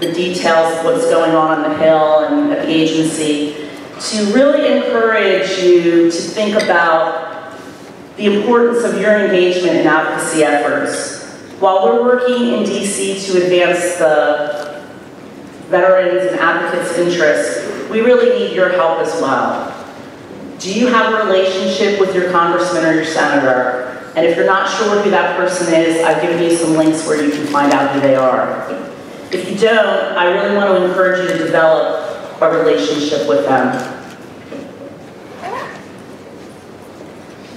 the details of what's going on the Hill and at the agency, to really encourage you to think about the importance of your engagement in advocacy efforts. While we're working in DC to advance the veterans and advocates' interests, we really need your help as well. Do you have a relationship with your congressman or your senator? And if you're not sure who that person is, I've given you some links where you can find out who they are. If you don't, I really want to encourage you to develop a relationship with them.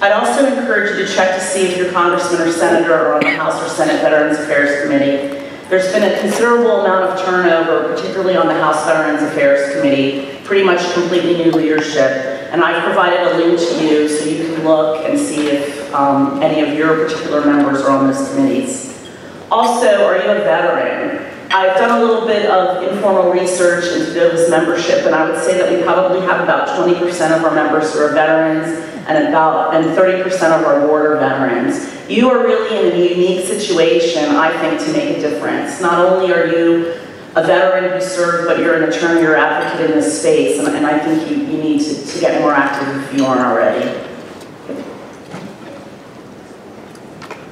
I'd also encourage you to check to see if your congressman or senator are on the House or Senate Veterans Affairs Committee. There's been a considerable amount of turnover, particularly on the House Veterans Affairs Committee, pretty much completely new leadership. And I've provided a link to you so you can look and see if any of your particular members are on those committees. Also, are you a veteran? I've done a little bit of informal research into this membership, and I would say that we probably have about 20% of our members who are veterans and 30% of our board are veterans. You are really in a unique situation, I think, to make a difference. Not only are you a veteran who served, but you're an attorney or advocate in this space, and I think you need to get more active if you aren't already.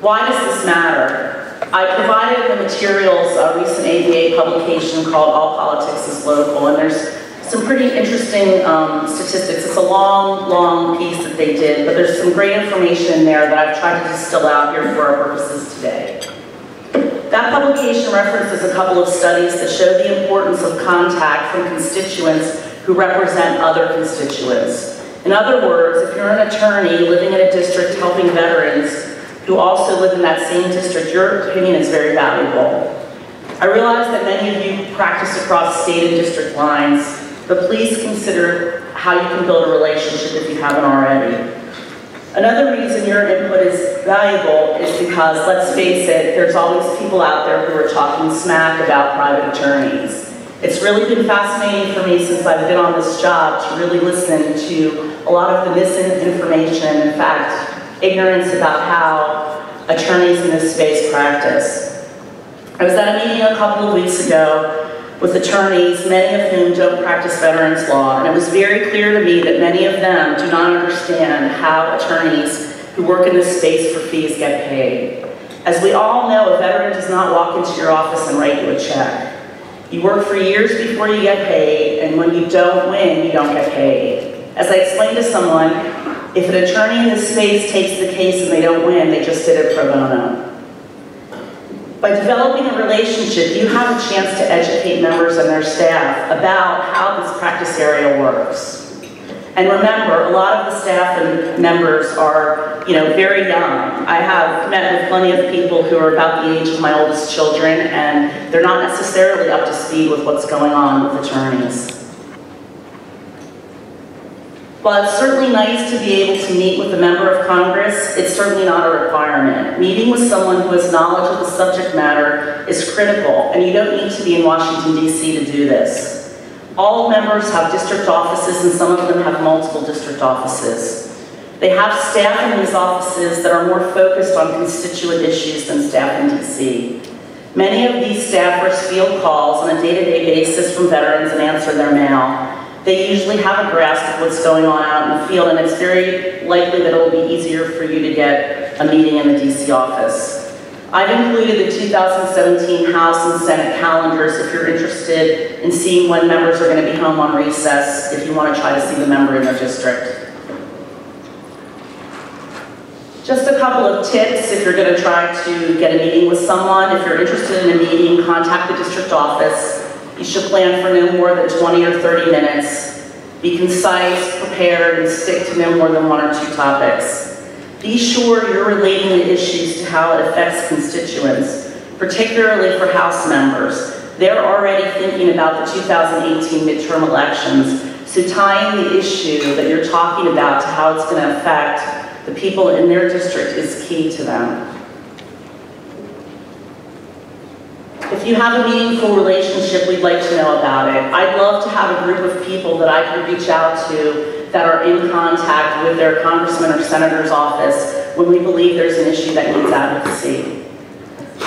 Why does this matter? I provided the materials, a recent ABA publication called All Politics is Local, and there's some pretty interesting statistics. It's a long, long piece that they did, but there's some great information in there that I've tried to distill out here for our purposes today. That publication references a couple of studies that show the importance of contact from constituents who represent other constituents. In other words, if you're an attorney living in a district helping veterans who also live in that same district, your opinion is very valuable. I realize that many of you practice across state and district lines, but please consider how you can build a relationship if you haven't already. Another reason your input is valuable is because, let's face it, there's always people out there who are talking smack about private attorneys. It's really been fascinating for me since I've been on this job to really listen to a lot of the misinformation, in fact, ignorance about how attorneys in this space practice. I was at a meeting a couple of weeks ago with attorneys, many of whom don't practice veterans law, and it was very clear to me that many of them do not understand how attorneys who work in this space for fees get paid. As we all know, a veteran does not walk into your office and write you a check. You work for years before you get paid, and when you don't win, you don't get paid. As I explained to someone, if an attorney in this space takes the case and they don't win, they just did it pro bono. By developing a relationship, you have a chance to educate members and their staff about how this practice area works. And remember, a lot of the staff and members are, very young. I have met with plenty of people who are about the age of my oldest children, and they're not necessarily up to speed with what's going on with attorneys. While it's certainly nice to be able to meet with a member of Congress, it's certainly not a requirement. Meeting with someone who has knowledge of the subject matter is critical, and you don't need to be in Washington, D.C. to do this. All members have district offices, and some of them have multiple district offices. They have staff in these offices that are more focused on constituent issues than staff in D.C. Many of these staffers field calls on a day-to-day basis from veterans and answer their mail. They usually have a grasp of what's going on out in the field, and it's very likely that it will be easier for you to get a meeting in the DC office. I've included the 2017 House and Senate calendars if you're interested in seeing when members are going to be home on recess, if you want to try to see the member in their district. Just a couple of tips if you're going to try to get a meeting with someone. If you're interested in a meeting, contact the district office. You should plan for no more than 20 or 30 minutes. Be concise, prepared, and stick to no more than 1 or 2 topics. Be sure you're relating the issues to how it affects constituents, particularly for House members. They're already thinking about the 2018 midterm elections, so tying the issue that you're talking about to how it's going to affect the people in their district is key to them. If you have a meaningful relationship, we'd like to know about it. I'd love to have a group of people that I can reach out to that are in contact with their congressman or senator's office when we believe there's an issue that needs advocacy.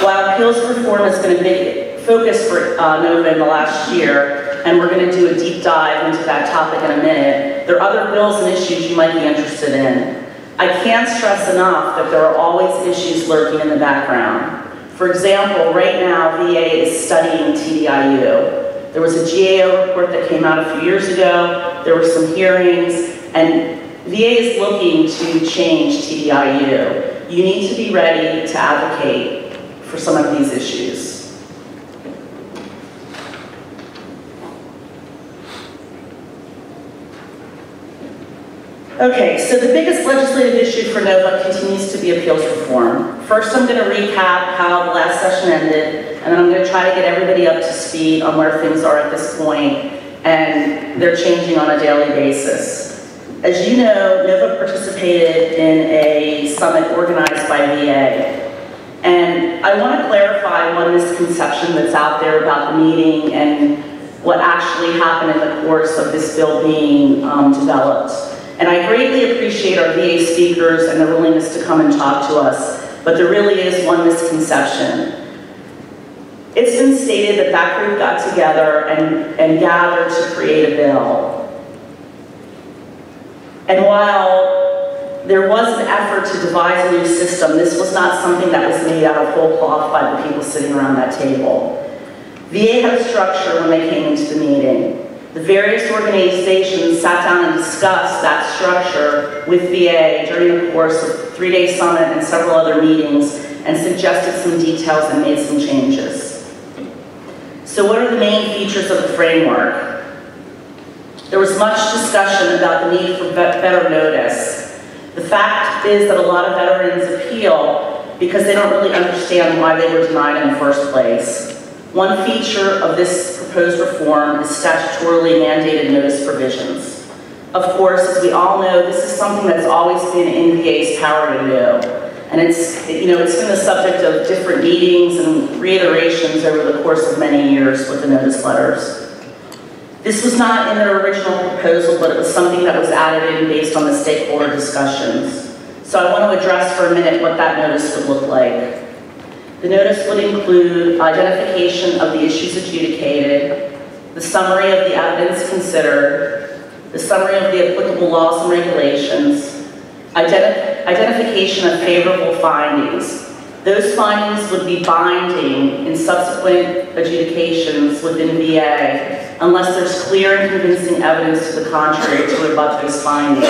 While appeals reform has been a big focus for NOVA in the last year, and we're going to do a deep dive into that topic in a minute. There are other bills and issues you might be interested in. I can't stress enough that there are always issues lurking in the background. For example, right now, VA is studying TDIU. There was a GAO report that came out a few years ago. There were some hearings, and VA is looking to change TDIU. You need to be ready to advocate for some of these issues. Okay, so the biggest legislative issue for NOVA continues to be appeals reform. First, I'm going to recap how the last session ended, and then I'm going to try to get everybody up to speed on where things are at this point, and they're changing on a daily basis. As you know, NOVA participated in a summit organized by VA, and I want to clarify one misconception that's out there about the meeting and what actually happened in the course of this bill being developed. And I greatly appreciate our VA speakers and their willingness to come and talk to us, but there really is one misconception. It's been stated that that group got together and gathered to create a bill. And while there was an effort to devise a new system, this was not something that was made out of whole cloth by the people sitting around that table. VA had a structure when they came into the meeting. The various organizations sat down and discussed that structure with VA during the course of a 3-day summit and several other meetings, and suggested some details and made some changes. So what are the main features of the framework? There was much discussion about the need for better notice. The fact is that a lot of veterans appeal because they don't really understand why they were denied in the first place. One feature of this proposed reform is statutorily mandated notice provisions. Of course, as we all know, this is something that's always been in VA's power to do. And it's been the subject of different meetings and reiterations over the course of many years with the notice letters. This was not in their original proposal, but it was something that was added in based on the stakeholder discussions. So I want to address for a minute what that notice would look like. The notice would include identification of the issues adjudicated, the summary of the evidence considered, the summary of the applicable laws and regulations, identification of favorable findings. Those findings would be binding in subsequent adjudications within VA unless there's clear and convincing evidence to the contrary to rebut those findings.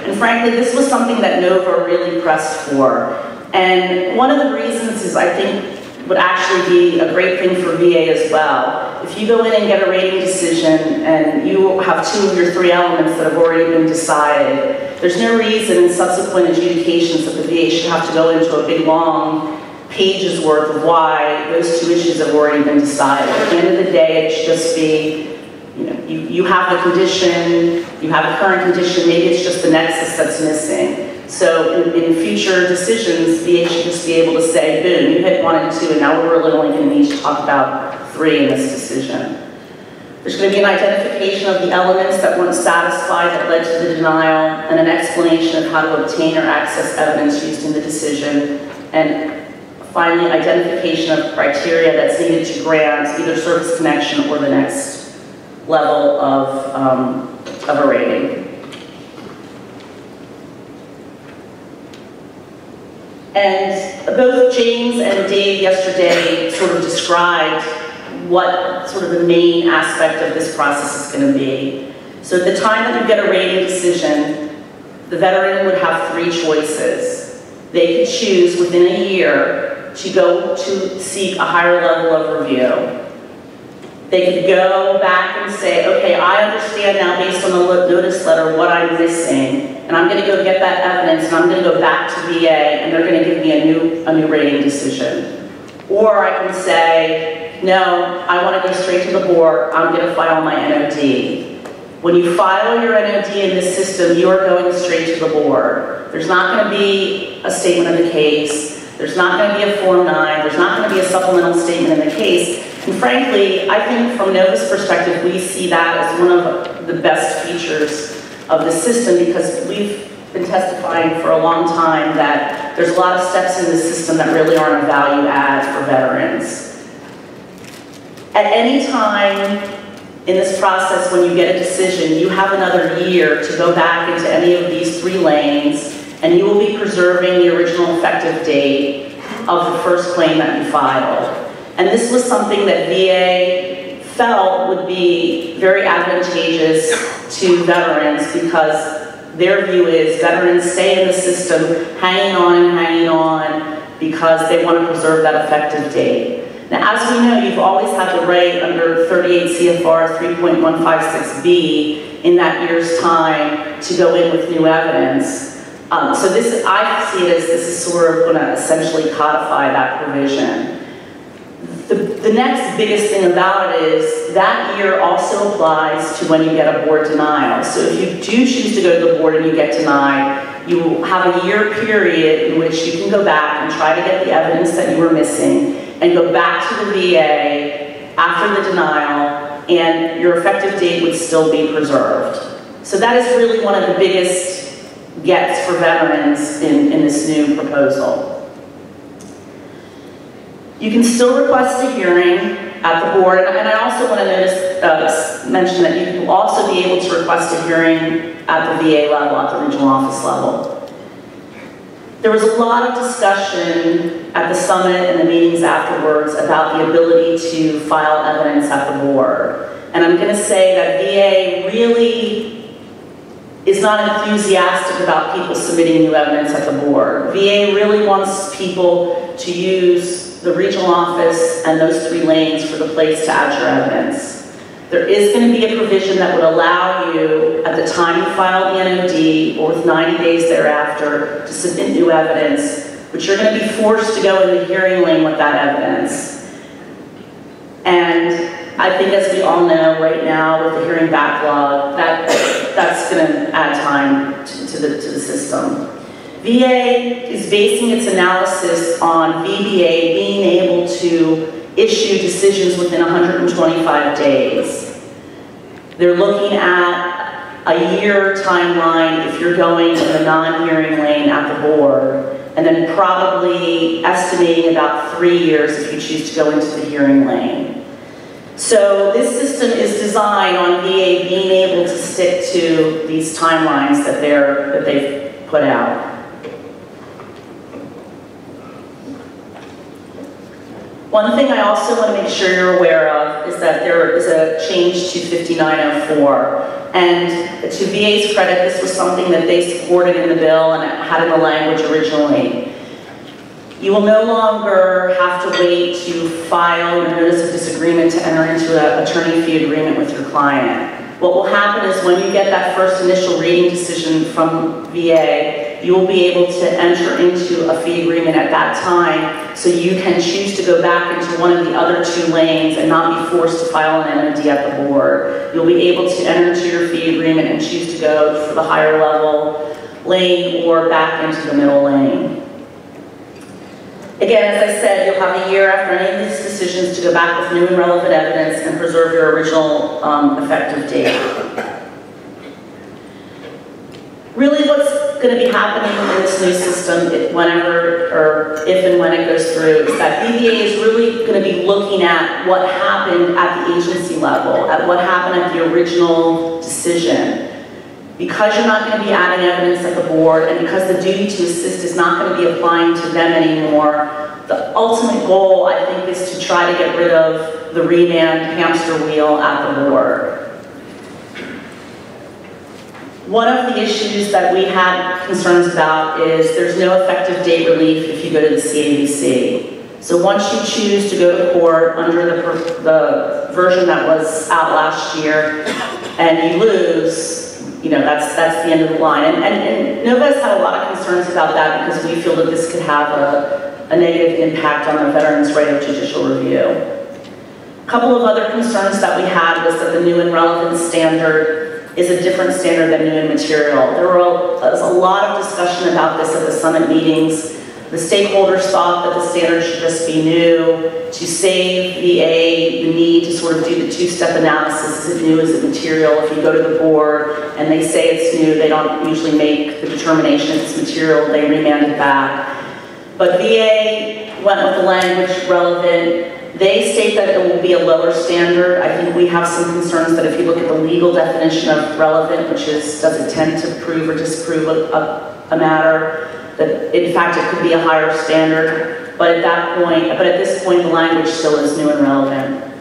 And frankly, this was something that NOVA really pressed for. And one of the reasons is, I think, would actually be a great thing for VA as well. If you go in and get a rating decision and you have 2 of your 3 elements that have already been decided, there's no reason in subsequent adjudications that the VA should have to go into a big long pages worth of why those 2 issues have already been decided. At the end of the day, it should just be, you have the condition, you have a current condition, maybe it's just the nexus that's missing. So in future decisions, VA should just be able to say, boom, you hit 1 and 2, and now we're really only going to need to talk about 3 in this decision. There's going to be an identification of the elements that weren't satisfied that led to the denial, and an explanation of how to obtain or access evidence used in the decision, and finally, identification of criteria that's needed to grant either service connection or the next level of a rating. And both James and Dave yesterday sort of described what sort of the main aspect of this process is going to be. So at the time that you get a rating decision, the veteran would have 3 choices. They could choose within a year to go to seek a higher level of review. They could go back and say, okay, I understand now based on the notice letter what I'm missing, and I'm going to go get that evidence, and I'm going to go back to VA, and they're going to give me a new rating decision. Or I can say, no, I want to go straight to the board, I'm going to file my NOD. When you file your NOD in this system, you are going straight to the board. There's not going to be a statement of the case, there's not going to be a Form 9, there's not going to be a supplemental statement in the case. And frankly, I think from NOVA's perspective, we see that as one of the best features of the system, because we've been testifying for a long time that there's a lot of steps in the system that really aren't a value add for veterans. At any time in this process when you get a decision, you have another year to go back into any of these 3 lanes, and you will be preserving the original effective date of the first claim that you filed. And this was something that VA felt would be very advantageous to veterans, because their view is veterans stay in the system hanging on because they want to preserve that effective date. Now, as we know, you've always had the right under 38 CFR 3.156B in that year's time to go in with new evidence. So this, I see it as this is sort of going to essentially codify that provision. The next biggest thing about it is that year also applies to when you get a board denial. So if you do choose to go to the board and you get denied, you will have a year period in which you can go back and try to get the evidence that you were missing and go back to the VA after the denial, and your effective date would still be preserved. So that is really one of the biggest gets for veterans in this new proposal. You can still request a hearing at the board, and I also want to mention that you will also be able to request a hearing at the VA level, at the regional office level. There was a lot of discussion at the summit and the meetings afterwards about the ability to file evidence at the board. And I'm going to say that VA really is not enthusiastic about people submitting new evidence at the board. VA really wants people to use the regional office and those 3 lanes for the place to add your evidence. There is going to be a provision that would allow you, at the time you file the NOD or with 90 days thereafter, to submit new evidence, but you're going to be forced to go in the hearing lane with that evidence. And I think, as we all know right now with the hearing backlog, that's going to add time to the system. VA is basing its analysis on VBA being able to issue decisions within 125 days. They're looking at a year timeline if you're going in the non-hearing lane at the board, and then probably estimating about 3 years if you choose to go into the hearing lane. So this system is designed on VA being able to stick to these timelines that they've put out. One thing I also want to make sure you're aware of is that there is a change to 5904. And to VA's credit, this was something that they supported in the bill and had in the language originally. You will no longer have to wait to file your notice of disagreement to enter into an attorney fee agreement with your client. What will happen is when you get that first initial rating decision from VA, you will be able to enter into a fee agreement at that time, so you can choose to go back into one of the other 2 lanes and not be forced to file an NOD at the board. You'll be able to enter into your fee agreement and choose to go for the higher level lane or back into the middle lane. Again, as I said, you'll have a year after any of these decisions to go back with new and relevant evidence and preserve your original effective date. Really, what's going to be happening in this new system, whenever or if and when it goes through, is that VBA is really going to be looking at what happened at the agency level, at what happened at the original decision. Because you're not going to be adding evidence at the board, and because the duty to assist is not going to be applying to them anymore, the ultimate goal, I think, is to try to get rid of the remand hamster wheel at the board. One of the issues that we had concerns about is there's no effective date relief if you go to the CAVC. So once you choose to go to court under the version that was out last year and you lose, you know, that's the end of the line. And NOVA's had a lot of concerns about that because we feel that this could have a negative impact on the veterans' right of judicial review. A couple of other concerns that we had was that the new and relevant standard is a different standard than new and material. There was a lot of discussion about this at the summit meetings. The stakeholders thought that the standard should just be new to save VA the need to sort of do the 2-step analysis. Is it new? Is it material? If you go to the board and they say it's new, they don't usually make the determination if it's material, they remand it back. But VA went with the language relevant They state that it will be a lower standard. I think we have some concerns that if you look at the legal definition of relevant, which is does it tend to prove or disprove a matter, that in fact it could be a higher standard. But at this point, the language still is new and relevant.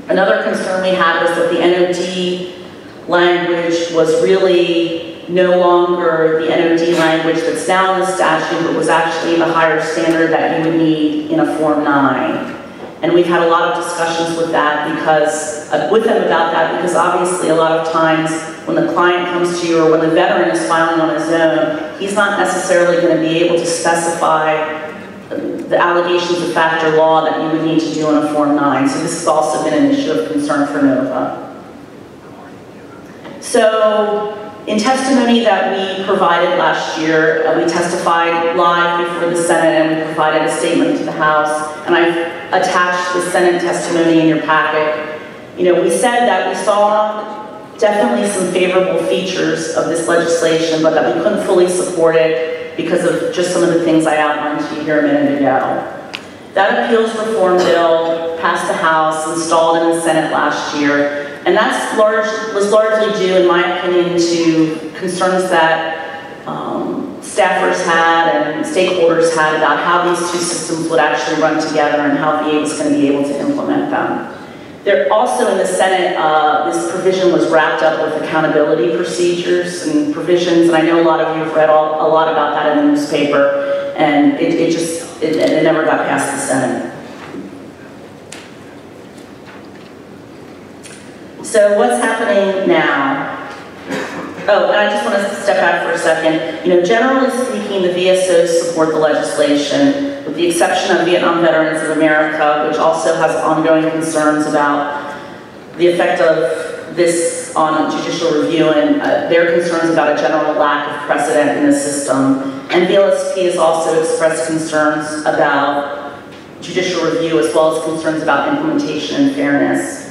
Another concern we had was that the NOD language was really no longer the NOD language that's now in the statute, but was actually the higher standard that you would need in a Form 9. And we've had a lot of discussions with them about that, because obviously a lot of times when the client comes to you or when the veteran is filing on his own, he's not necessarily going to be able to specify the allegations of fact or law that you would need to do on a Form 9. So this has also been an issue of concern for NOVA. So in testimony that we provided last year, we testified live before the Senate and we provided a statement to the House, and I've attached the Senate testimony in your packet. You know, we said that we saw definitely some favorable features of this legislation, but that we couldn't fully support it because of just some of the things I outlined to you here a minute ago. That appeals reform bill passed the House, installed in the Senate last year, and that was largely due, in my opinion, to concerns that staffers had and stakeholders had about how these two systems would actually run together and how VA was going to be able to implement them. There also in the Senate, this provision was wrapped up with accountability procedures and provisions, and I know a lot of you have read a lot about that in the newspaper, and it never got past the Senate. So what's happening now? Oh, and I just want to step back for a second. You know, generally speaking, the VSOs support the legislation, with the exception of Vietnam Veterans of America, which also has ongoing concerns about the effect of this on judicial review and their concerns about a general lack of precedent in the system. And VLSP has also expressed concerns about judicial review as well as concerns about implementation and fairness.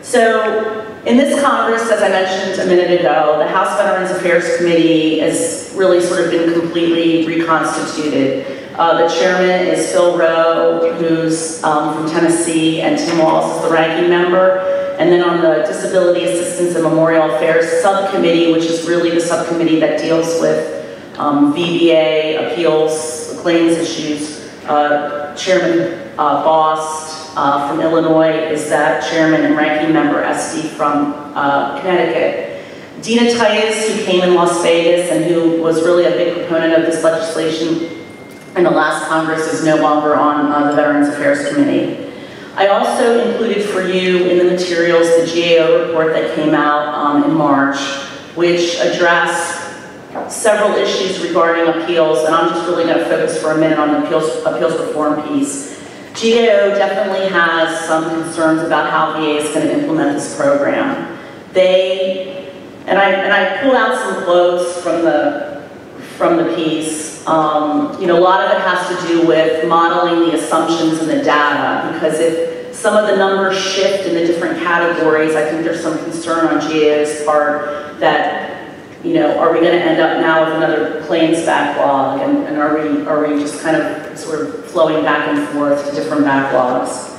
So, in this Congress, as I mentioned a minute ago, the House Veterans Affairs Committee has really sort of been completely reconstituted. The chairman is Phil Rowe, who's from Tennessee, and Tim Walz is the ranking member. And then on the Disability Assistance and Memorial Affairs Subcommittee, which is really the subcommittee that deals with VBA appeals, claims issues, Chairman Bost from Illinois is that chairman, and ranking member Esty from Connecticut. Dina Titus, who came in Las Vegas and who was really a big proponent of this legislation in the last Congress, is no longer on the Veterans Affairs Committee. I also included for you in the materials the GAO report that came out in March, which addressed several issues regarding appeals, and I'm just really going to focus for a minute on the appeals reform piece. GAO definitely has some concerns about how VA is going to implement this program. And I pulled out some quotes from the piece. You know, a lot of it has to do with modeling the assumptions and the data, because if some of the numbers shift in the different categories, I think there's some concern on GAO's part that, you know, are we going to end up now with another claims backlog, and are we just kind of sort of flowing back and forth to different backlogs?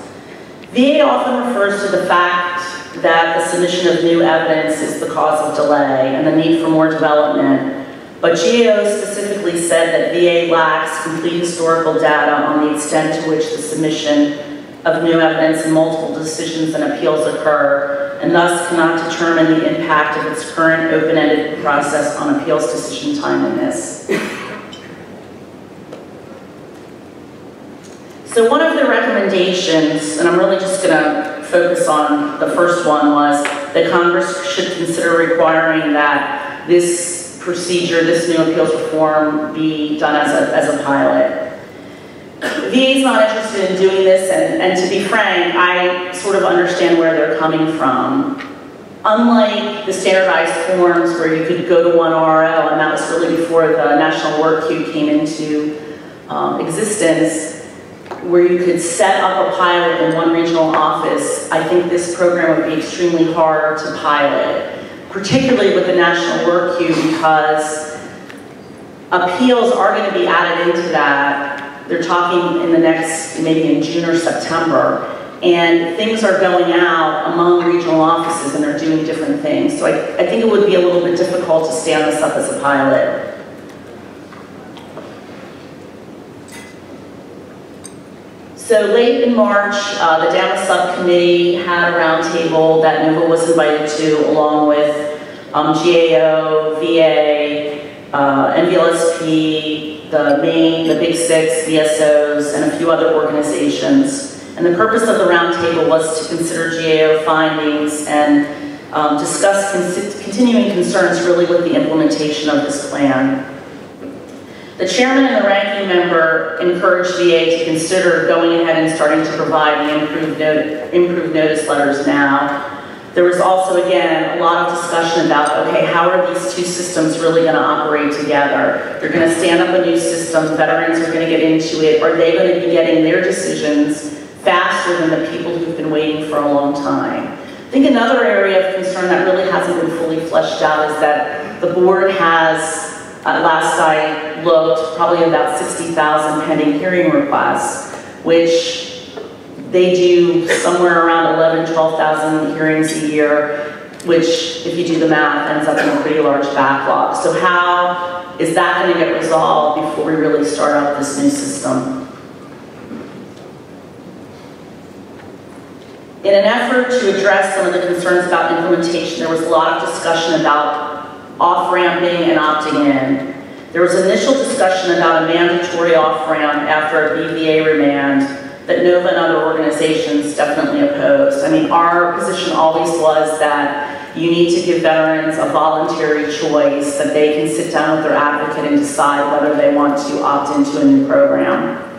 VA often refers to the fact that the submission of new evidence is the cause of delay and the need for more development, but GAO specifically said that VA lacks complete historical data on the extent to which the submission of new evidence and multiple decisions and appeals occur, and thus cannot determine the impact of its current open-ended process on appeals decision timeliness. So one of the recommendations, and I'm really just going to focus on the first one, was that Congress should consider requiring that this procedure, this new appeals reform, be done as a pilot. VA is not interested in doing this, and to be frank, I sort of understand where they're coming from. Unlike the standardized forms where you could go to one RO, and that was really before the National Work Queue came into existence, where you could set up a pilot in one regional office, I think this program would be extremely hard to pilot, particularly with the National Work Queue, because appeals are going to be added into that. They're talking in the next, maybe in June or September, and things are going out among regional offices and they're doing different things. So I think it would be a little bit difficult to stand this up as a pilot. So late in March, the DAMA subcommittee had a roundtable that NOVA was invited to, along with GAO, VA, NVLSP, the Big Six, VSOs, and a few other organizations. And the purpose of the roundtable was to consider GAO findings and discuss continuing concerns really with the implementation of this plan. The chairman and the ranking member encouraged VA to consider going ahead and starting to provide the improved notice letters now. There was also, again, a lot of discussion about, okay, how are these two systems really going to operate together? They're going to stand up a new system, veterans are going to get into it, are they going to be getting their decisions faster than the people who've been waiting for a long time? I think another area of concern that really hasn't been fully fleshed out is that the board has, last I looked, probably about 60,000 pending hearing requests, which they do somewhere around 11,000, 12,000 hearings a year, which, if you do the math, ends up in a pretty large backlog. So how is that going to get resolved before we really start up this new system? In an effort to address some of the concerns about implementation, there was a lot of discussion about off-ramping and opting in. There was initial discussion about a mandatory off-ramp after a BVA remand that NOVA and other organizations definitely opposed. I mean, our position always was that you need to give veterans a voluntary choice, that they can sit down with their advocate and decide whether they want to opt into a new program.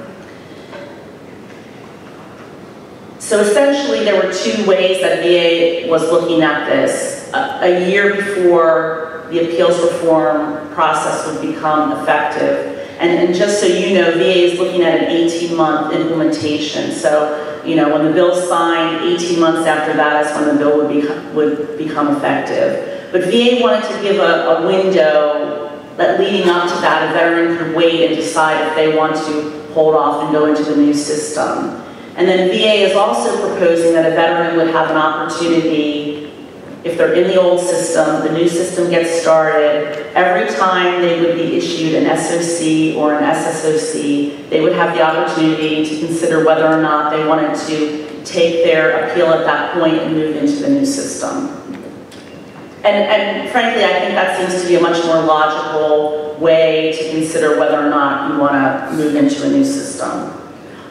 So essentially, there were two ways that VA was looking at this. A year before the appeals reform process would become effective. And just so you know, VA is looking at an 18-month implementation. So, you know, when the bill's signed, 18 months after that is when the bill would become effective. But VA wanted to give a window that leading up to that, a veteran could wait and decide if they want to hold off and go into the new system. And then VA is also proposing that a veteran would have an opportunity, if they're in the old system, the new system gets started, every time they would be issued an SOC or an SSOC, they would have the opportunity to consider whether or not they wanted to take their appeal at that point and move into the new system. And frankly, I think that seems to be a much more logical way to consider whether or not you want to move into a new system.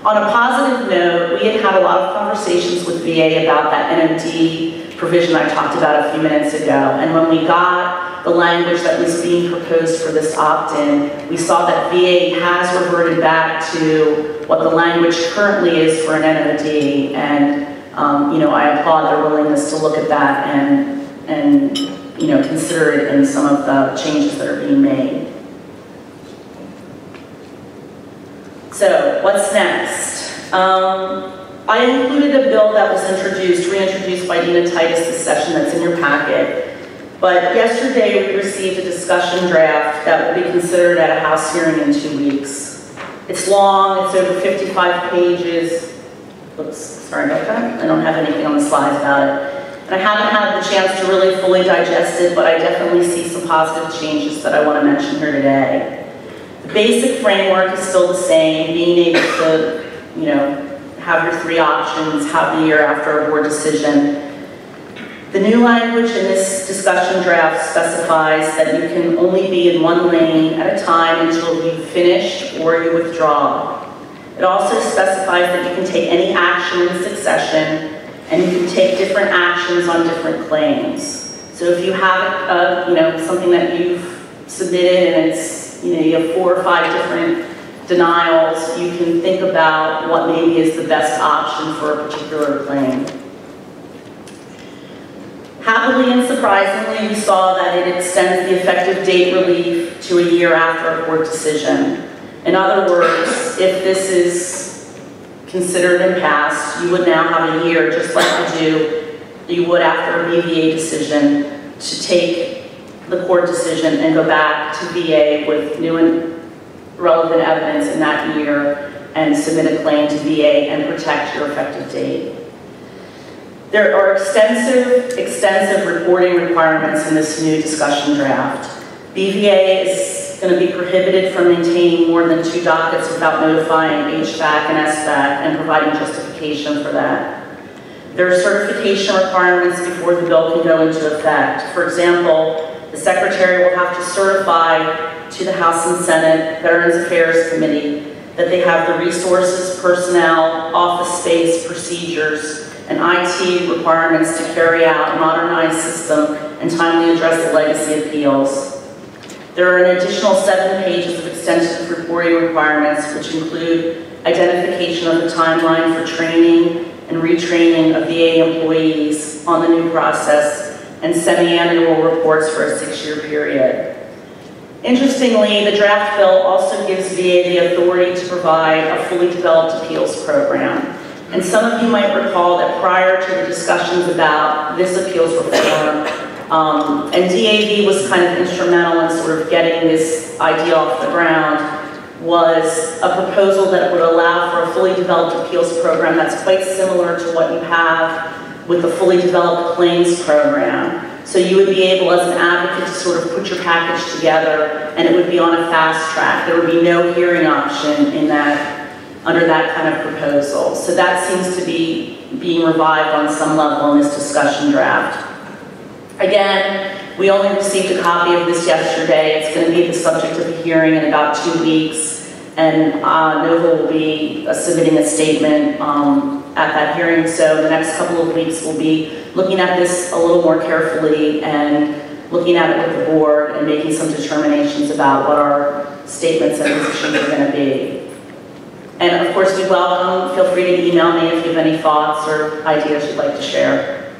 On a positive note, we had a lot of conversations with VA about that NMD provision I talked about a few minutes ago. And when we got the language that was being proposed for this opt-in, we saw that VA has reverted back to what the language currently is for an NOD. And you know, I applaud their willingness to look at that and you know, consider it in some of the changes that are being made. So, what's next? I included a bill that was reintroduced by Dina Titus this session that's in your packet. But yesterday we received a discussion draft that will be considered at a House hearing in 2 weeks. It's long, it's over 55 pages. Oops, sorry about that. I don't have anything on the slides about it. And I haven't had the chance to really fully digest it, but I definitely see some positive changes that I want to mention here today. The basic framework is still the same, being able to, you know, have your 3 options, have the year after a board decision. The new language in this discussion draft specifies that you can only be in one lane at a time until you've finished or you withdraw. It also specifies that you can take any action in succession and you can take different actions on different claims. So if you have you know, something that you've submitted and it's, you know, you have 4 or 5 different denials, you can think about what maybe is the best option for a particular claim. Happily and surprisingly, we saw that it extends the effective date relief to a year after a court decision. In other words, if this is considered and passed, you would now have a year, just like you would after a BVA decision, to take the court decision and go back to VA with new and relevant evidence in that year and submit a claim to VA and protect your effective date. There are extensive reporting requirements in this new discussion draft. BVA is going to be prohibited from maintaining more than 2 dockets without notifying HVAC and SVAC and providing justification for that. There are certification requirements before the bill can go into effect. For example, the Secretary will have to certify to the House and Senate Veterans Affairs Committee that they have the resources, personnel, office space, procedures, and IT requirements to carry out a modernized system and timely address the legacy appeals. There are an additional 7 pages of extensive reporting requirements, which include identification of the timeline for training and retraining of VA employees on the new process, and semi-annual reports for a 6-year period. Interestingly, the draft bill also gives VA the authority to provide a fully developed appeals program. And some of you might recall that prior to the discussions about this appeals reform, and DAV was kind of instrumental in sort of getting this idea off the ground, was a proposal that would allow for a fully developed appeals program that's quite similar to what you have with the fully developed claims program. So you would be able, as an advocate, to sort of put your package together, and it would be on a fast track. There would be no hearing option in that, under that kind of proposal. So that seems to be being revived on some level in this discussion draft. Again, we only received a copy of this yesterday. It's going to be the subject of a hearing in about 2 weeks, and NOVA will be submitting a statement at that hearing. So the next couple of weeks we'll be looking at this a little more carefully and looking at it with the board and making some determinations about what our statements and positions are going to be. And of course, we welcome, feel free to email me if you have any thoughts or ideas you'd like to share.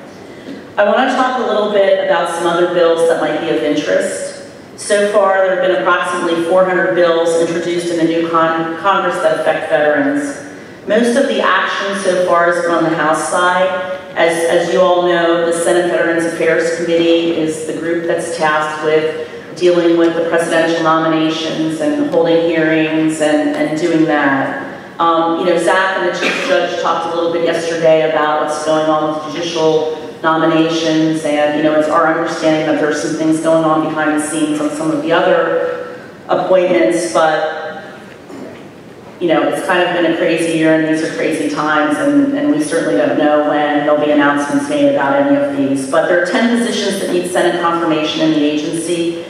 I want to talk a little bit about some other bills that might be of interest. So far, there have been approximately 400 bills introduced in the new Congress that affect veterans. Most of the action so far has been on the House side. As you all know, the Senate Veterans Affairs Committee is the group that's tasked with dealing with the presidential nominations and holding hearings and doing that. You know, Zach and the Chief Judge talked a little bit yesterday about what's going on with judicial nominations, and you know, it's our understanding that there are some things going on behind the scenes on some of the other appointments, but you know, it's kind of been a crazy year and these are crazy times, and we certainly don't know when there'll be announcements made about any of these. But there are 10 positions that need Senate confirmation in the agency,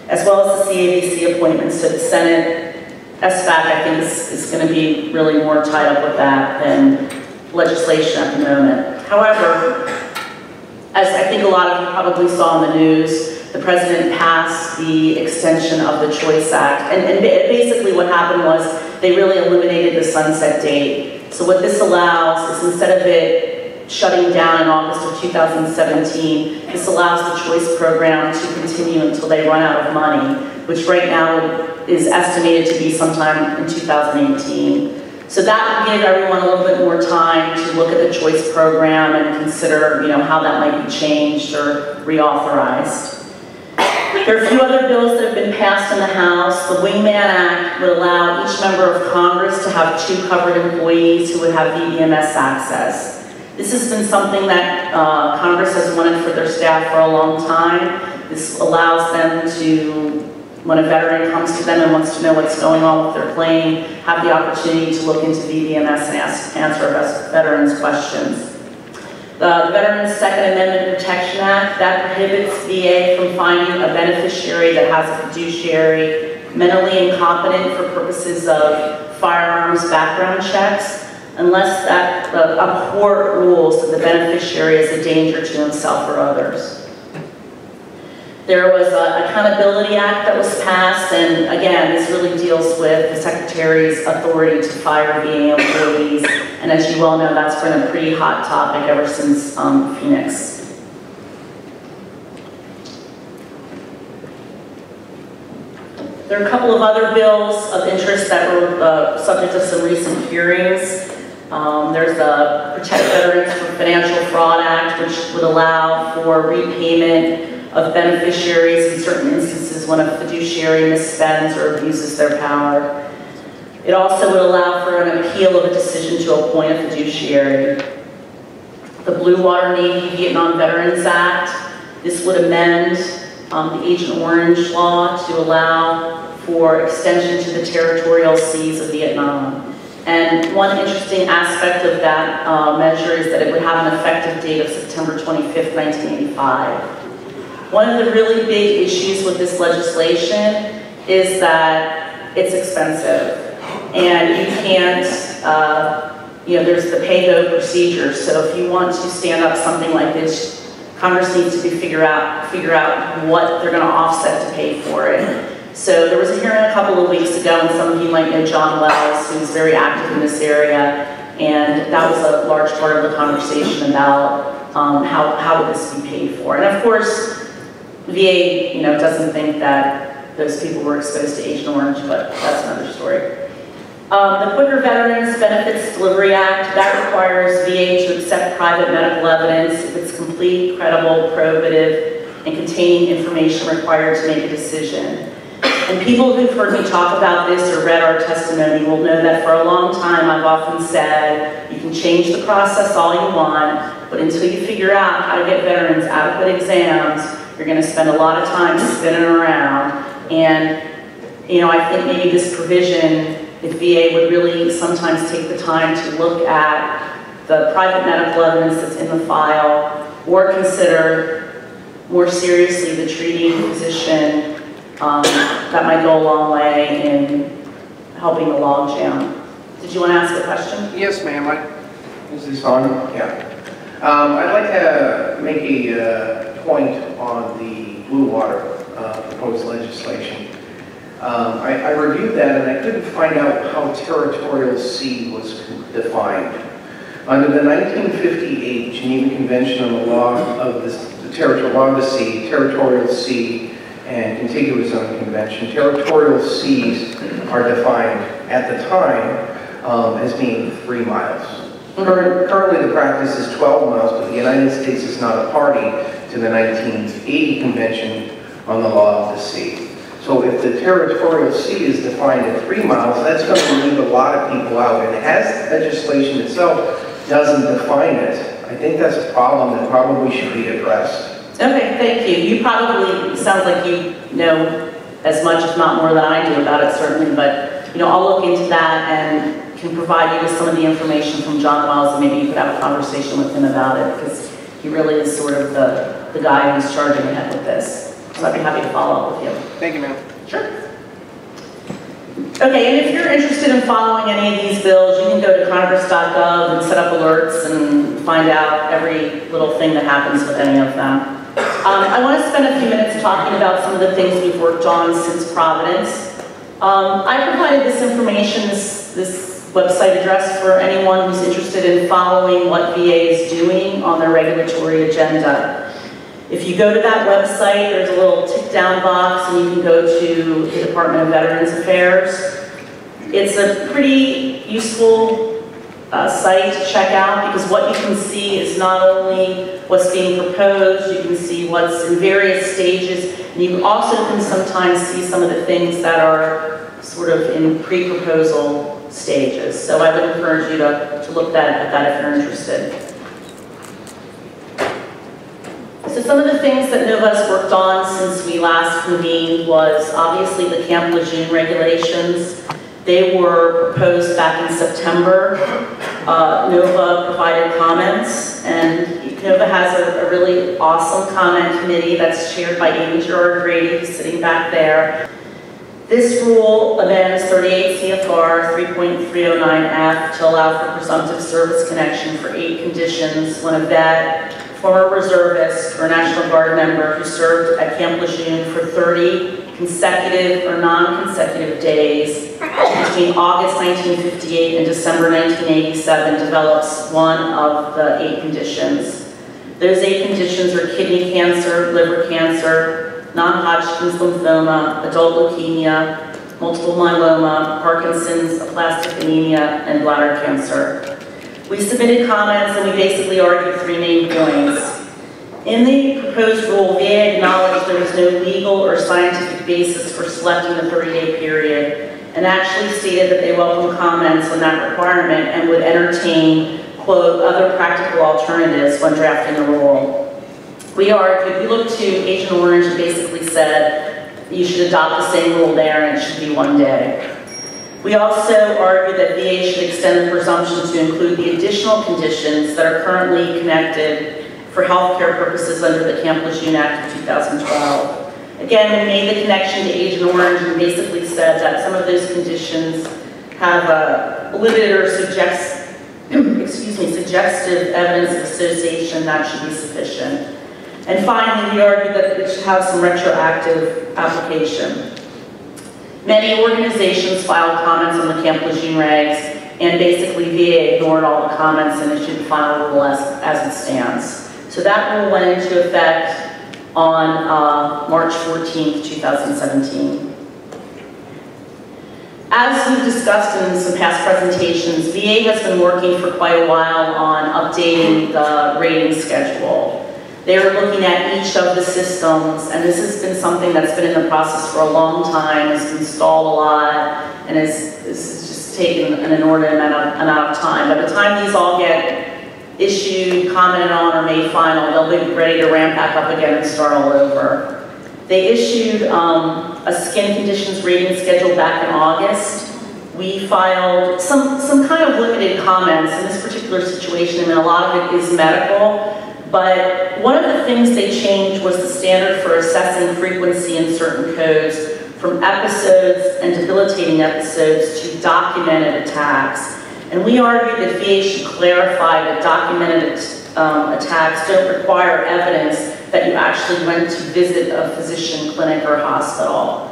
as well as the CAVC appointments. So the Senate SVAC, I think, is going to be really more tied up with that than legislation at the moment. However, as I think a lot of you probably saw in the news, the President passed the extension of the Choice Act. And basically what happened was they really eliminated the sunset date. So what this allows is, instead of it shutting down in August of 2017, this allows the Choice program to continue until they run out of money, which right now is estimated to be sometime in 2018. So that would give everyone a little bit more time to look at the Choice program and consider, you know, how that might be changed or reauthorized. There are a few other bills that have been passed in the House. The Wingman Act would allow each member of Congress to have 2 covered employees who would have VBMS access. This has been something that Congress has wanted for their staff for a long time. This allows them to, when a veteran comes to them and wants to know what's going on with their claim, have the opportunity to look into VBMS and answer veterans' questions. The Veterans Second Amendment Protection Act, that prohibits VA from finding a beneficiary that has a fiduciary mentally incompetent for purposes of firearms background checks, unless a court rules that the beneficiary is a danger to himself or others. There was an Accountability Act that was passed, and again, this really deals with the Secretary's authority to fire VA employees, and as you all know, that's been a pretty hot topic ever since Phoenix. There are a couple of other bills of interest that were subject to some recent hearings. There's the Protect Veterans from Financial Fraud Act, which would allow for repayment of beneficiaries in certain instances when a fiduciary misspends or abuses their power. It also would allow for an appeal of a decision to appoint a fiduciary. The Blue Water Navy Vietnam Veterans Act, this would amend the Agent Orange law to allow for extension to the territorial seas of Vietnam. And one interesting aspect of that measure is that it would have an effective date of September 25th, 1985. One of the really big issues with this legislation is that it's expensive. And you can't, there's the pay-go procedure. So if you want to stand up something like this, Congress needs to figure out what they're going to offset to pay for it. So there was a hearing a couple of weeks ago, and some of you might know John Wells, who's very active in this area, and that was a large part of the conversation about how would this be paid for. And of course, VA, doesn't think that those people were exposed to Agent Orange, but that's another story. The Quicker Veterans Benefits Delivery Act, that requires VA to accept private medical evidence if it's complete, credible, probative, and containing information required to make a decision. And people who've heard me talk about this or read our testimony will know that for a long time I've often said, you can change the process all you want, but until you figure out how to get veterans adequate exams, you're going to spend a lot of time spinning around. And, I think maybe this provision, if VA would really sometimes take the time to look at the private medical evidence that's in the file, or consider more seriously the treating physician, that might go a long way in helping the logjam. Did you want to ask a question? Yes, ma'am. Is this on? Yeah. I'd like to make a point on the Blue Water proposed legislation. I reviewed that and I couldn't find out how territorial sea was defined. Under the 1958 Geneva Convention on the Law of the Territorial Law of the Sea, Territorial Sea, and Contiguous Zone Convention, territorial seas are defined at the time as being 3 miles. Currently the practice is 12 miles, but the United States is not a party to the 1980 Convention on the Law of the Sea. So if the territorial sea is defined at 3 miles, that's going to leave a lot of people out. And as legislation itself doesn't define it, I think that's a problem that probably should be addressed. Okay, thank you. You probably, sounds like you know as much, if not more than I do about it, certainly, but I'll look into that and can provide you with some of the information from John Wells, and maybe you could have a conversation with him about it, because he really is sort of the guy who's charging ahead with this. So I'd be happy to follow up with you. Thank you, ma'am. Sure. Okay, and if you're interested in following any of these bills, you can go to congress.gov and set up alerts and find out every little thing that happens with any of them. I want to spend a few minutes talking about some of the things we've worked on since Providence. I provided this information, this website address, for anyone who's interested in following what VA is doing on their regulatory agenda. If you go to that website, there's a little tick down box and you can go to the Department of Veterans Affairs. It's a pretty useful site to check out, because what you can see is not only what's being proposed, you can see what's in various stages, and you also can sometimes see some of the things that are sort of in pre-proposal stages. So I would encourage you to look at that if you're interested. So some of the things that NOVA has worked on since we last convened was obviously the Camp Lejeune regulations. They were proposed back in September. NOVA provided comments, and NOVA has a really awesome comment committee that's chaired by Amy Gerard-Grady, who's sitting back there. This rule amends 38 CFR 3.309F to allow for presumptive service connection for 8 conditions when a vet, former reservist, or National Guard member who served at Camp Lejeune for 30 consecutive or non-consecutive days between August 1958 and December 1987 develops one of the 8 conditions. Those 8 conditions are kidney cancer, liver cancer, non-Hodgkin's lymphoma, adult leukemia, multiple myeloma, Parkinson's, aplastic anemia, and bladder cancer. We submitted comments and we basically argued 3 main points. In the proposed rule, VA acknowledged there was no legal or scientific basis for selecting the 30-day period, and actually stated that they welcome comments on that requirement and would entertain, quote, other practical alternatives when drafting the rule. We argued, we looked to Agent Orange and basically said you should adopt the same rule there and it should be 1 day. We also argued that VA should extend the presumption to include the additional conditions that are currently connected for healthcare purposes under the Camp Lejeune Act of 2012. Again, we made the connection to Agent Orange and basically said that some of those conditions have a limited or suggestive evidence of association that should be sufficient. And finally, we argued that it should have some retroactive application. Many organizations filed comments on the Camp Lejeune regs, and basically VA ignored all the comments and issued the final rule as it stands. So that rule went into effect on March 14th, 2017. As we've discussed in some past presentations, VA has been working for quite a while on updating the rating schedule. They were looking at each of the systems, and this has been something that's been in the process for a long time, has been stalled a lot, and this has just taken an inordinate amount of time. By the time these all get issued, commented on, or made final, they'll be ready to ramp back up again and start all over. They issued a skin conditions rating schedule back in August. We filed some kind of limited comments in this particular situation. I mean, a lot of it is medical. But one of the things they changed was the standard for assessing frequency in certain codes from episodes and debilitating episodes to documented attacks. And we argued that VA should clarify that documented attacks don't require evidence that you actually went to visit a physician, clinic, or hospital.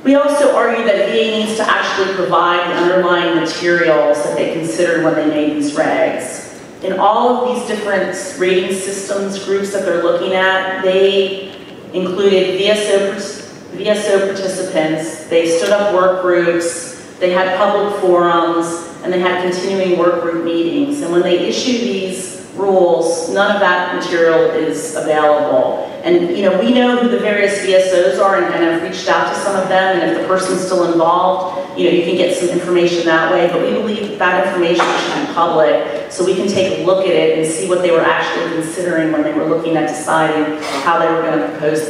We also argued that VA needs to actually provide the underlying materials that they considered when they made these regs. In all of these different rating systems groups that they're looking at, they included VSO participants, they stood up work groups, they had public forums, and they had continuing work group meetings. And when they issue these rules, none of that material is available. And we know who the various VSOs are and have reached out to some of them, and if the person's still involved, you can get some information that way, but we believe that information should be public so we can take a look at it and see what they were actually considering when they were looking at deciding how they were going to propose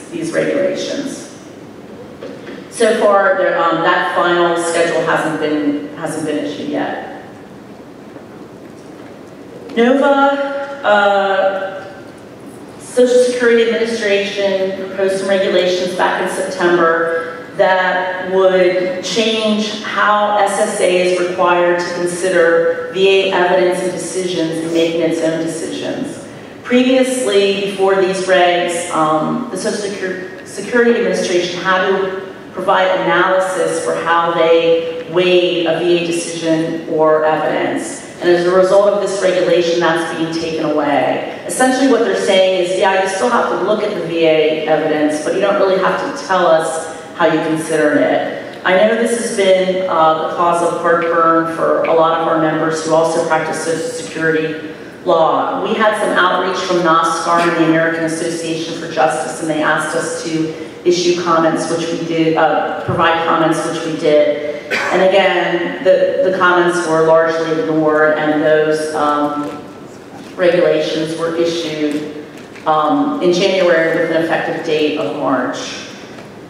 these regulations. So far, that final schedule hasn't been issued yet. NOVA, Social Security Administration proposed some regulations back in September that would change how SSA is required to consider VA evidence and decisions in making its own decisions. Previously, before these regs, the Social Security Administration had to provide analysis for how they weighed a VA decision or evidence. And as a result of this regulation, that's being taken away. Essentially what they're saying is, yeah, you still have to look at the VA evidence, but you don't really have to tell us how you considered it. I know this has been the cause of heartburn for a lot of our members who also practice Social Security law. We had some outreach from NASCAR and the American Association for Justice, and they asked us to issue comments, which we did, provide comments, which we did. And again, the comments were largely ignored, and those regulations were issued in January with an effective date of March.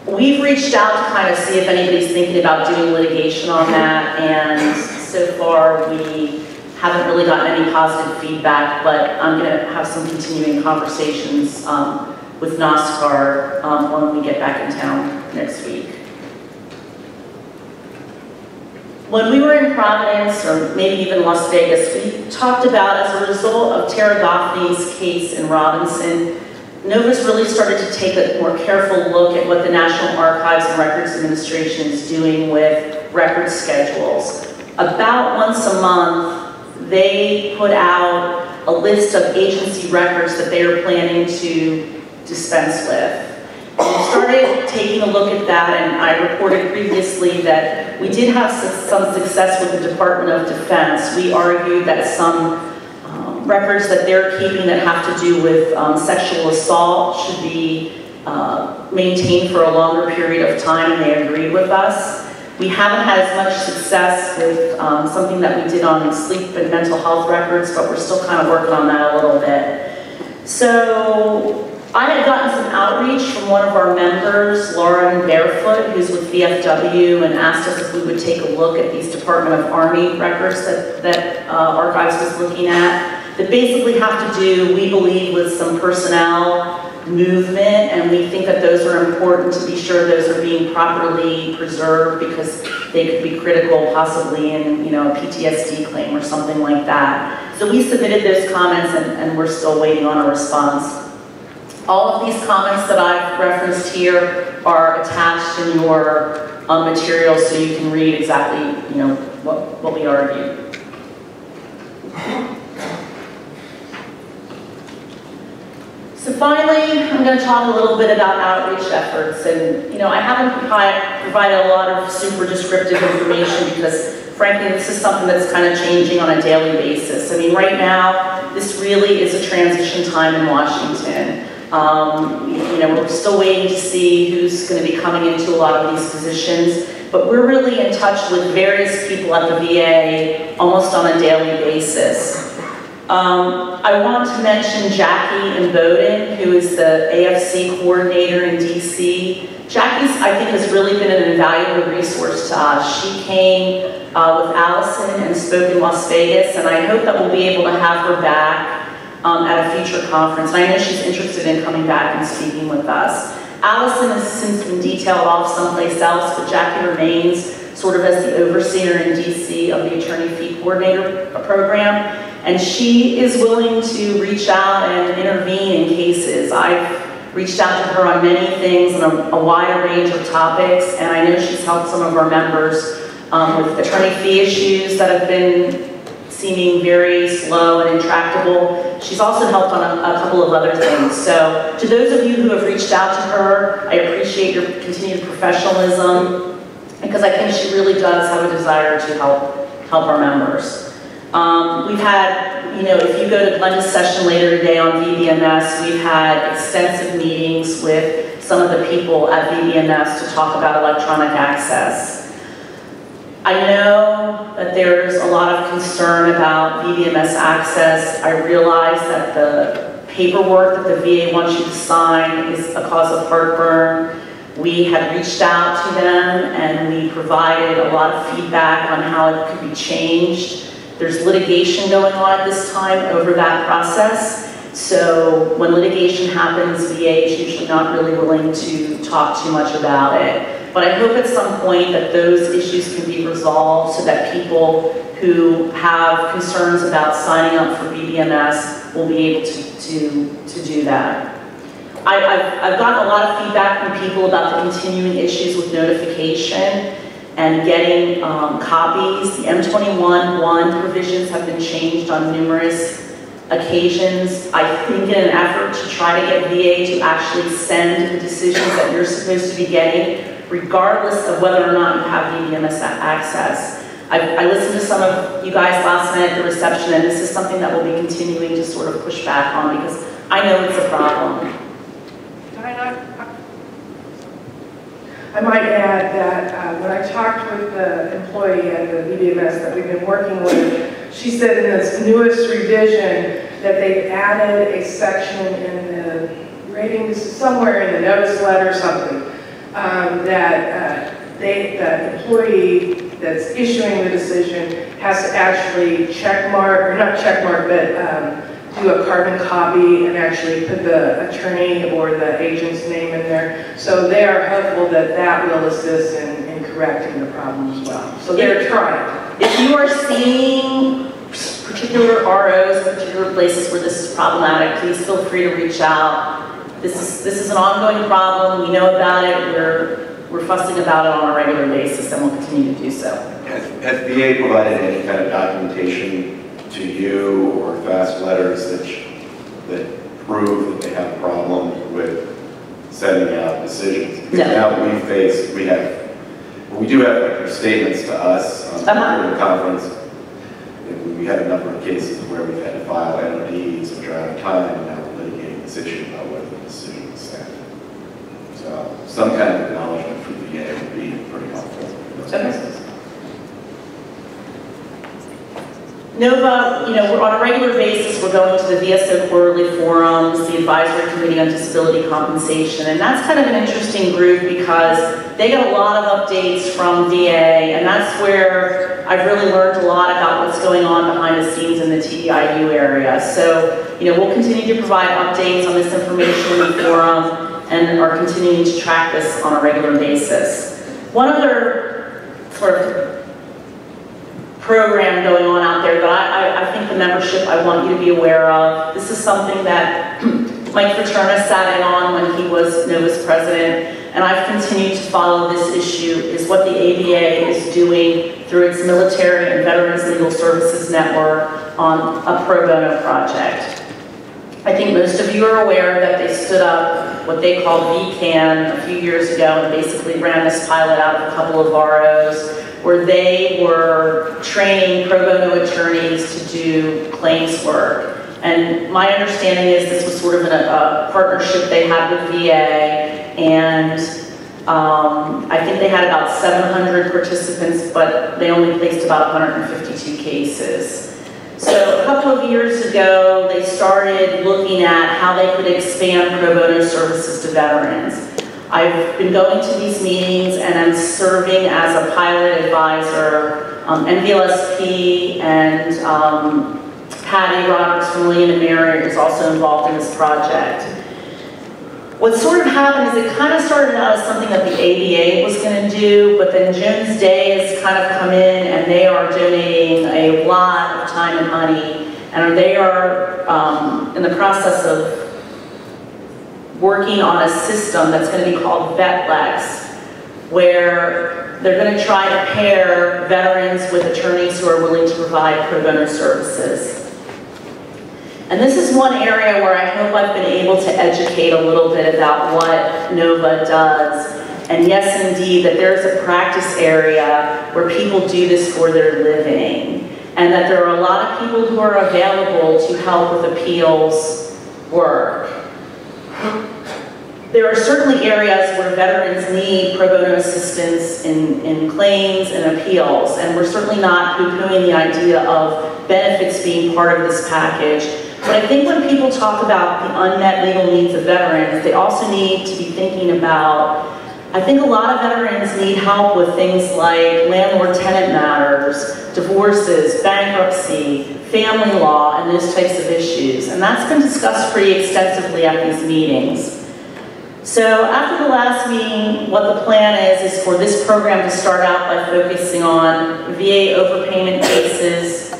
We've reached out to kind of see if anybody's thinking about doing litigation on that, and so far we haven't really gotten any positive feedback, but I'm going to have some continuing conversations with NASCAR when we get back in town next week. When we were in Providence, or maybe even Las Vegas, we talked about, as a result of Tara Goffney's case in Robinson, NOVA's really started to take a more careful look at what the National Archives and Records Administration is doing with record schedules. About once a month, they put out a list of agency records that they are planning to dispense with. We started taking a look at that, and I reported previously that we did have some success with the Department of Defense. We argued that some records that they're keeping that have to do with sexual assault should be maintained for a longer period of time, and they agreed with us. We haven't had as much success with something that we did on sleep and mental health records, but we're still kind of working on that a little bit. So I had gotten some outreach from one of our members, Lauren Barefoot, who's with VFW, and asked us if we would take a look at these Department of Army records that Archives was looking at, that basically have to do, we believe, with some personnel movement, and we think that those are important to be sure those are being properly preserved, because they could be critical possibly in, you know, a PTSD claim or something like that. So we submitted those comments, and we're still waiting on a response. All of these comments that I've referenced here are attached in your materials, so you can read exactly, you know, what we argued. So finally, I'm going to talk a little bit about outreach efforts. And, you know, I haven't provided a lot of super descriptive information because, frankly, this is something that's kind of changing on a daily basis. I mean, right now, this really is a transition time in Washington. You know, we're still waiting to see who's going to be coming into a lot of these positions, but we're really in touch with various people at the VA almost on a daily basis. I want to mention Jackie in Bowdoin, who is the AFC coordinator in DC. Jackie's, I think, has really been an invaluable resource to us. She came with Allison and spoke in Las Vegas, and I hope that we'll be able to have her back at a future conference. And I know she's interested in coming back and speaking with us. Allison has since been detailed off someplace else, but Jackie remains sort of as the overseer in DC of the Attorney Fee Coordinator program. And she is willing to reach out and intervene in cases. I've reached out to her on many things and a wide range of topics, and I know she's helped some of our members with attorney fee issues that have been seeming very slow and intractable. She's also helped on a couple of other things. So to those of you who have reached out to her, I appreciate your continued professionalism, because I think she really does have a desire to help our members. We've had, you know, if you go to Glenda's session later today on VBMS, we've had extensive meetings with some of the people at VBMS to talk about electronic access. I know that there's a lot of concern about VBMS access. I realize that the paperwork that the VA wants you to sign is a cause of heartburn. We had reached out to them and we provided a lot of feedback on how it could be changed. There's litigation going on at this time over that process. So when litigation happens, VA is usually not really willing to talk too much about it. But I hope at some point that those issues can be resolved so that people who have concerns about signing up for VBMS will be able to do that. I've gotten a lot of feedback from people about the continuing issues with notification and getting copies. The M21-1 provisions have been changed on numerous occasions. I think in an effort to try to get VA to actually send the decisions that you're supposed to be getting, regardless of whether or not you have VBMS access. I listened to some of you guys last night at the reception, and this is something that we'll be continuing to sort of push back on, because I know it's a problem. I might add that when I talked with the employee at the VBMS that we've been working with, she said in this newest revision that they've added a section in the rating, this is somewhere in the notice letter or something, that the employee that's issuing the decision has to actually check mark, or not check mark, but do a carbon copy and actually put the attorney or the agent's name in there. So they are hopeful that that will assist in correcting the problem as well. So they're trying. If you are seeing particular ROs, particular places where this is problematic, please feel free to reach out. This is an ongoing problem. We know about it. We're fussing about it on a regular basis, and we'll continue to do so. Has VA provided any kind of documentation to you or fast letters that prove that they have problems with sending out decisions? Because now we do have like statements to us on the conference. we had a number of cases where we've had to file NODs, which are out of time, and now we're litigating this issue about whether the decision is sound. So some kind of acknowledgement from the VA would be pretty helpful in those cases. NOVA, we're on a regular basis, we're going to the VSO quarterly forums, the Advisory Committee on Disability Compensation, and that's kind of an interesting group because they get a lot of updates from VA, and that's where I've really learned a lot about what's going on behind the scenes in the TDIU area. So, we'll continue to provide updates on this information in the forum and are continuing to track this on a regular basis. One other sort of program going on out there that I think the membership I want you to be aware of. This is something that Mike Fraterna sat in on when he was NOVA's president, and I've continued to follow this issue, is what the ABA is doing through its Military and Veterans Legal Services Network on a pro bono project. I think most of you are aware that they stood up what they called VCAN a few years ago and basically ran this pilot out of a couple of ROs where they were training pro bono attorneys to do claims work. And my understanding is this was sort of a partnership they had with VA, and I think they had about 700 participants, but they only placed about 152 cases. So a couple of years ago, they started looking at how they could expand pro bono services to veterans. I've been going to these meetings and I'm serving as a pilot advisor. NVLSP and Patty Roberts from William & Mary is also involved in this project. What sort of happened is it kind of started out as something that the ABA was going to do, but then Jones Day has kind of come in and they are donating a lot of time and money, and they are in the process of working on a system that's going to be called VetLex, where they're going to try to pair veterans with attorneys who are willing to provide pro bono services. And this is one area where I hope I've been able to educate a little bit about what NOVA does. And yes, indeed, that there's a practice area where people do this for their living, and that there are a lot of people who are available to help with appeals work. There are certainly areas where veterans need pro bono assistance in claims and appeals, and we're certainly not poo-pooing the idea of benefits being part of this package. But I think when people talk about the unmet legal needs of veterans, they also need to be thinking about, I think a lot of veterans need help with things like landlord-tenant matters, divorces, bankruptcy, family law, and those types of issues. And that's been discussed pretty extensively at these meetings. So after the last meeting, what the plan is for this program to start out by focusing on VA overpayment cases,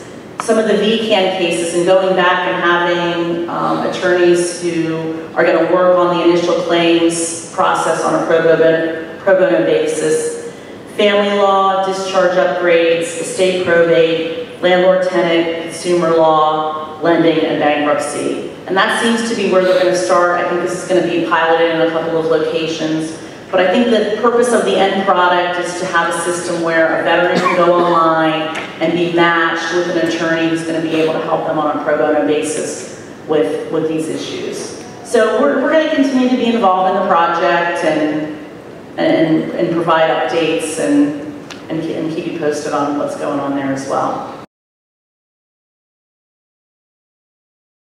some of the VCAN cases, and going back and having attorneys who are going to work on the initial claims process on a pro bono basis, family law, discharge upgrades, estate probate, landlord-tenant, consumer law, lending, and bankruptcy. And that seems to be where they're going to start. I think this is going to be piloted in a couple of locations. But I think the purpose of the end product is to have a system where a veteran can go online and be matched with an attorney who's going to be able to help them on a pro bono basis with these issues. So we're going to continue to be involved in the project and provide updates and keep you posted on what's going on there as well.